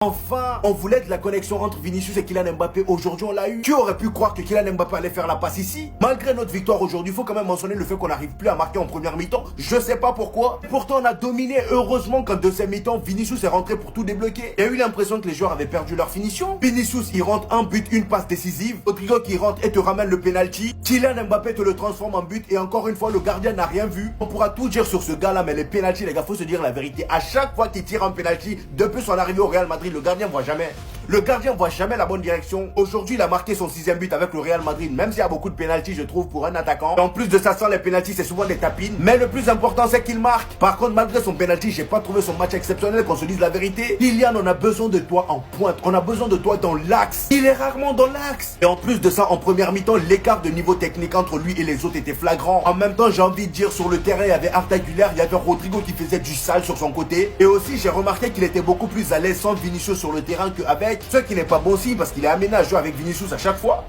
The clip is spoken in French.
Enfin, on voulait de la connexion entre Vinicius et Kylian Mbappé. Aujourd'hui, on l'a eu. Qui aurait pu croire que Kylian Mbappé allait faire la passe ici? Malgré notre victoire aujourd'hui, il faut quand même mentionner le fait qu'on n'arrive plus à marquer en première mi-temps. Je sais pas pourquoi. Pourtant, on a dominé. Heureusement qu'en deuxième mi-temps, Vinicius est rentré pour tout débloquer. Il y a eu l'impression que les joueurs avaient perdu leur finition. Vinicius, il rentre un but, une passe décisive. Rodrigo qui rentre et te ramène le penalty. Kylian Mbappé te le transforme en but. Et encore une fois, le gardien n'a rien vu. On pourra tout dire sur ce gars-là, mais les penalty, les gars, faut se dire la vérité. À chaque fois qu'il tire un penalty, depuis son arrivée au Real Madrid, le gardien voit jamais. Le gardien voit jamais la bonne direction. Aujourd'hui, il a marqué son 6e but avec le Real Madrid, même s'il y a beaucoup de pénaltys, je trouve, pour un attaquant. Et en plus de ça, sans les pénaltys, c'est souvent des tapines. Mais le plus important, c'est qu'il marque. Par contre, malgré son pénalty, j'ai pas trouvé son match exceptionnel, qu'on se dise la vérité. Kylian, on a besoin de toi en pointe. On a besoin de toi dans l'axe. Il est rarement dans l'axe. Et en plus de ça, en première mi-temps, l'écart de niveau technique entre lui et les autres était flagrant. En même temps, j'ai envie de dire, sur le terrain, il y avait Arda Güler, il y avait Rodrigo qui faisait du sale sur son côté. Et aussi, j'ai remarqué qu'il était beaucoup plus à l'aise sans Vinicius sur le terrain qu'avec. Ce qui n'est pas bon signe parce qu'il est amené à jouer avec Vinicius à chaque fois.